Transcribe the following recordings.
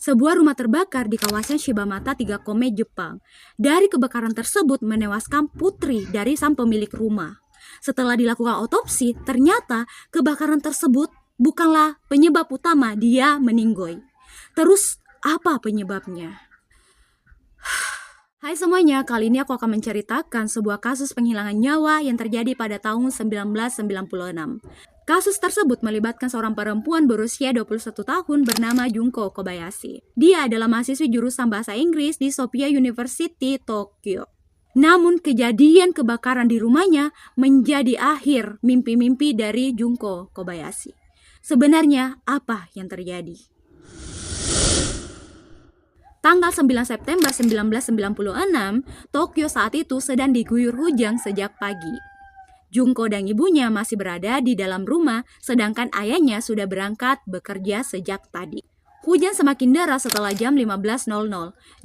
Sebuah rumah terbakar di kawasan Shibamata 3 Kome, Jepang. Dari kebakaran tersebut menewaskan putri dari sang pemilik rumah. Setelah dilakukan otopsi, ternyata kebakaran tersebut bukanlah penyebab utama dia meninggoy. Terus apa penyebabnya? Hai semuanya, kali ini aku akan menceritakan sebuah kasus penghilangan nyawa yang terjadi pada tahun 1996. Kasus tersebut melibatkan seorang perempuan berusia 21 tahun bernama Junko Kobayashi. Dia adalah mahasiswi jurusan bahasa Inggris di Sophia University, Tokyo. Namun kejadian kebakaran di rumahnya menjadi akhir mimpi-mimpi dari Junko Kobayashi. Sebenarnya apa yang terjadi? Tanggal 9 September 1996, Tokyo saat itu sedang diguyur hujan sejak pagi. Junko dan ibunya masih berada di dalam rumah, sedangkan ayahnya sudah berangkat bekerja sejak tadi. Hujan semakin deras setelah jam 15.00.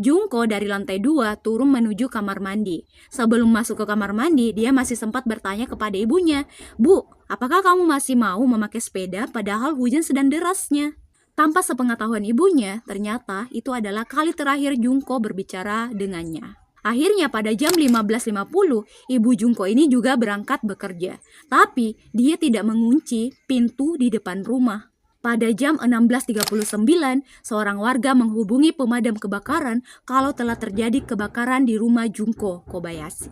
Junko dari lantai 2 turun menuju kamar mandi. Sebelum masuk ke kamar mandi, dia masih sempat bertanya kepada ibunya, "Bu, apakah kamu masih mau memakai sepeda padahal hujan sedang derasnya?" Tanpa sepengetahuan ibunya, ternyata itu adalah kali terakhir Junko berbicara dengannya. Akhirnya pada jam 15.50, ibu Junko ini juga berangkat bekerja. Tapi dia tidak mengunci pintu di depan rumah. Pada jam 16.39, seorang warga menghubungi pemadam kebakaran kalau telah terjadi kebakaran di rumah Junko Kobayashi.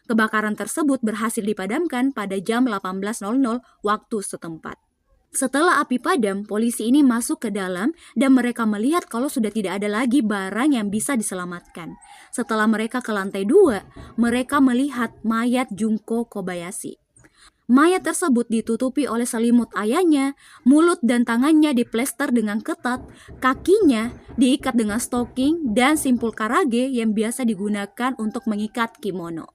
Kebakaran tersebut berhasil dipadamkan pada jam 18.00 waktu setempat. Setelah api padam, polisi ini masuk ke dalam dan mereka melihat kalau sudah tidak ada lagi barang yang bisa diselamatkan. Setelah mereka ke lantai 2, mereka melihat mayat Junko Kobayashi. Mayat tersebut ditutupi oleh selimut ayahnya, mulut dan tangannya diplester dengan ketat, kakinya diikat dengan stoking dan simpul karage yang biasa digunakan untuk mengikat kimono.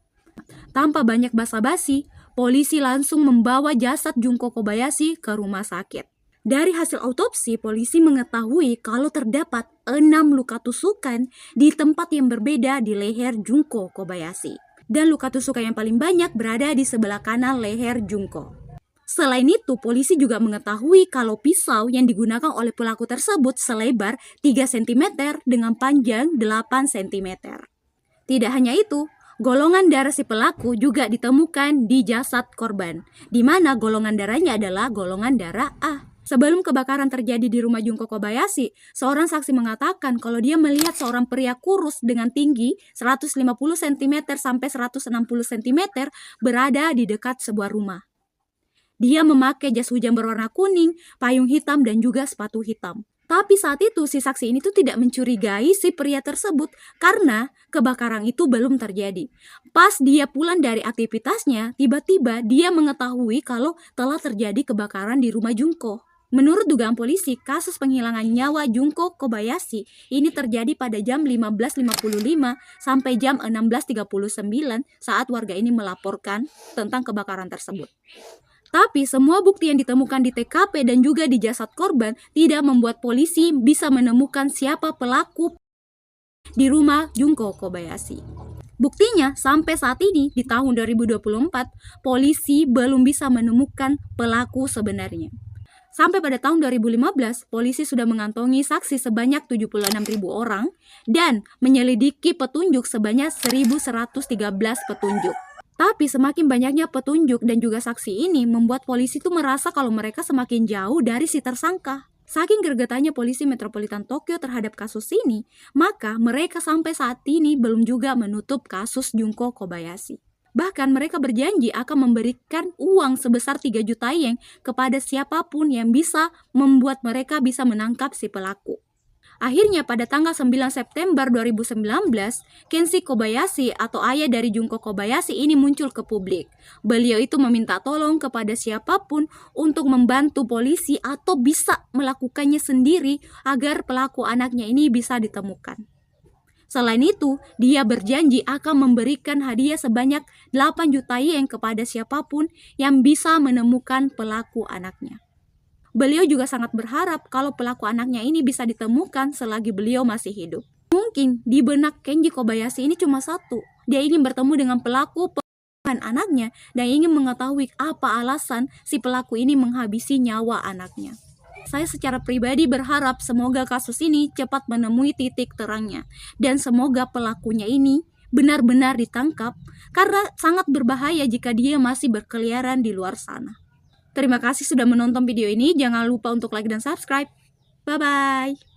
Tanpa banyak basa-basi, polisi langsung membawa jasad Junko Kobayashi ke rumah sakit. Dari hasil autopsi, polisi mengetahui kalau terdapat 6 luka tusukan di tempat yang berbeda di leher Junko Kobayashi. Dan luka tusukan yang paling banyak berada di sebelah kanan leher Junko. Selain itu, polisi juga mengetahui kalau pisau yang digunakan oleh pelaku tersebut selebar 3 cm dengan panjang 8 cm. Tidak hanya itu, golongan darah si pelaku juga ditemukan di jasad korban, di mana golongan darahnya adalah golongan darah A. Sebelum kebakaran terjadi di rumah Junko Kobayashi, seorang saksi mengatakan kalau dia melihat seorang pria kurus dengan tinggi 150 cm sampai 160 cm berada di dekat sebuah rumah. Dia memakai jas hujan berwarna kuning, payung hitam dan juga sepatu hitam. Tapi saat itu si saksi ini tuh tidak mencurigai si pria tersebut karena kebakaran itu belum terjadi. Pas dia pulang dari aktivitasnya, tiba-tiba dia mengetahui kalau telah terjadi kebakaran di rumah Junko. Menurut dugaan polisi, kasus penghilangan nyawa Junko Kobayashi ini terjadi pada jam 15.55 sampai jam 16.39 saat warga ini melaporkan tentang kebakaran tersebut. Tapi semua bukti yang ditemukan di TKP dan juga di jasad korban tidak membuat polisi bisa menemukan siapa pelaku di rumah Junko Kobayashi. Buktinya sampai saat ini di tahun 2024 polisi belum bisa menemukan pelaku sebenarnya. Sampai pada tahun 2015 polisi sudah mengantongi saksi sebanyak 76.000 orang dan menyelidiki petunjuk sebanyak 1.113 petunjuk. Tapi semakin banyaknya petunjuk dan juga saksi ini membuat polisi itu merasa kalau mereka semakin jauh dari si tersangka. Saking gregetannya polisi Metropolitan Tokyo terhadap kasus ini, maka mereka sampai saat ini belum juga menutup kasus Junko Kobayashi. Bahkan mereka berjanji akan memberikan uang sebesar 3 juta yen kepada siapapun yang bisa membuat mereka bisa menangkap si pelaku. Akhirnya pada tanggal 9 September 2019, Kenshi Kobayashi atau ayah dari Junko Kobayashi ini muncul ke publik. Beliau itu meminta tolong kepada siapapun untuk membantu polisi atau bisa melakukannya sendiri agar pelaku anaknya ini bisa ditemukan. Selain itu, dia berjanji akan memberikan hadiah sebanyak 8 juta yen kepada siapapun yang bisa menemukan pelaku anaknya. Beliau juga sangat berharap kalau pelaku anaknya ini bisa ditemukan selagi beliau masih hidup. Mungkin di benak Kenji Kobayashi ini cuma satu. Dia ingin bertemu dengan pelaku pembunuhan anaknya dan ingin mengetahui apa alasan si pelaku ini menghabisi nyawa anaknya. Saya secara pribadi berharap semoga kasus ini cepat menemui titik terangnya dan semoga pelakunya ini benar-benar ditangkap karena sangat berbahaya jika dia masih berkeliaran di luar sana. Terima kasih sudah menonton video ini. Jangan lupa untuk like dan subscribe. Bye-bye.